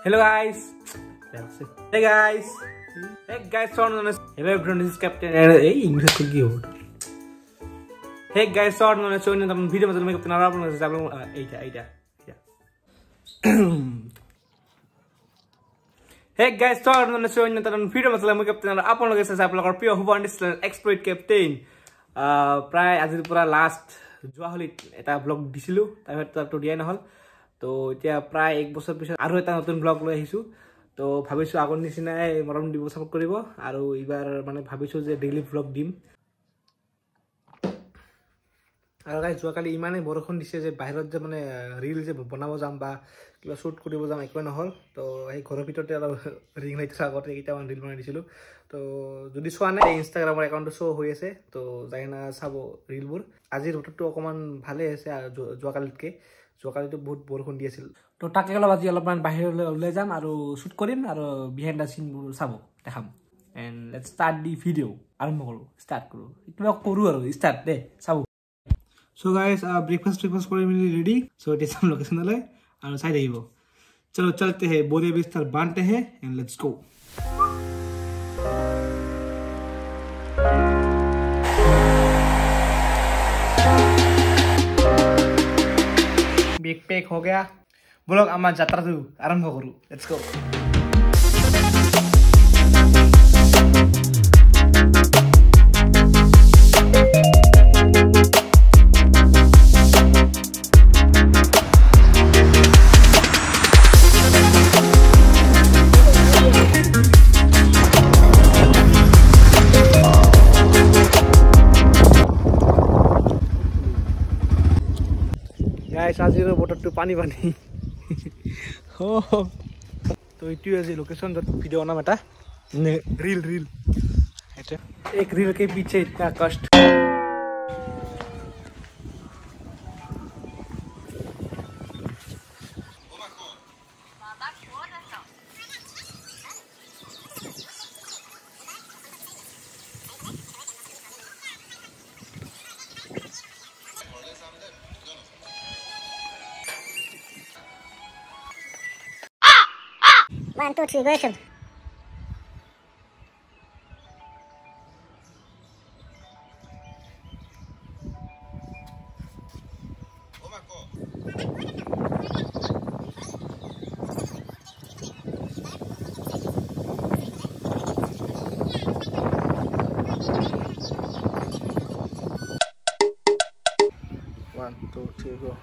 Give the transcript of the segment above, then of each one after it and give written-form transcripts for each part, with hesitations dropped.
Hello guys. Hey guys. Hey guys, hello everyone, this is Captain. Hey, English could give. Hey guys, sorry, no, so in the video, I'm making a problem. Hey guys, sorry, no, so in the video, I'm making an upon the pure who wants exploit captain. Prior as it last Joaholi at a blog disilu, I had to the hall. তো এতিয়া প্রায় এক বছর পিছত আৰু এটা নতুন blog লৈ আহিছো তো ভাবিছো আগৰ নিচিনাই মৰম দিব সাপোৰ্ট কৰিব আৰু ইবাৰ মানে ভাবিছো যে ডেইলি ব্লগ দিম আৰু গাইস যোৱাকালি ইমানে বৰষুণ দিছে যে বাহিৰত যে মানে ৰীল যে বনাব যাম বা কিবা শুট কৰিব যাম একো নহল তো এই ঘৰৰ ভিতৰতে অলপ ৰিং লাইটৰ আগতে কেইটামান ৰীল বনাই দিছিলো তো যদি চোৱা নাই ইনষ্টাগ্ৰামৰ একাউণ্টটো শো হৈ আছে তো যাইনা চাব ৰীলবোৰ আজি ৰুটটো অকমান ভালে আছে যোৱাকালিতকে যোৱাকালিটো বহুত বৰষুণ দি আছিল তো তাকে অলপ আজি অলপমান বাহিৰলৈ ওলাই যাম আৰু শুট কৰিম আৰু বিহাইণ্ড দা সিনবোৰ চাব দেখাম and let's start the video আৰম্ভ কৰো ষ্টাৰ্ট কৰো কিবা কৰো আৰু ষ্টাৰ্ট দে চাব সো গাইস ব্রেকফাস্ট করে मिली रेडी सो इट इज हम लोकेशन ले और साइड ही वो चलो चलते हैं बोरे बिस्तर बांटते हैं and let's go big pack हो गया बोलो आमा यात्रा तो आरंभ करू लेट्स गो আজিৰ বতৰটো পানী তো এইটো আজি লোকেशन যত ভিডিও বনাম এটা रील एक रील के पीछे इतना कष्ट One, two, three, go action. One, two, three, go.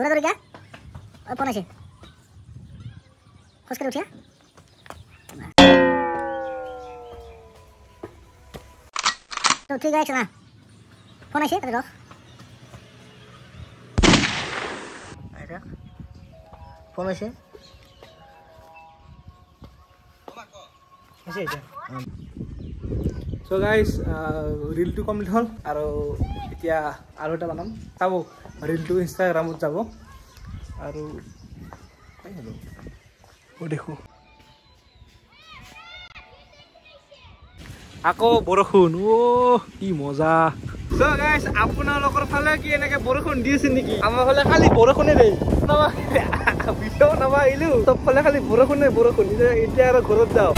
दौड़ा क्या और कौन है खुश कर उठिया तो ठीक है चला कौन है तेरे कौन है So guys, reel to complete hol aro etia aro eta banam tabo reel to Instagram ot jabo aro kai holo o dekho ako borokhun o ki moja so guys apunalokor phale ki enake borokhun diese niki amar phale khali borokhune dei naba video naba ilu sob phale khali borokhune etia aro ghorot jao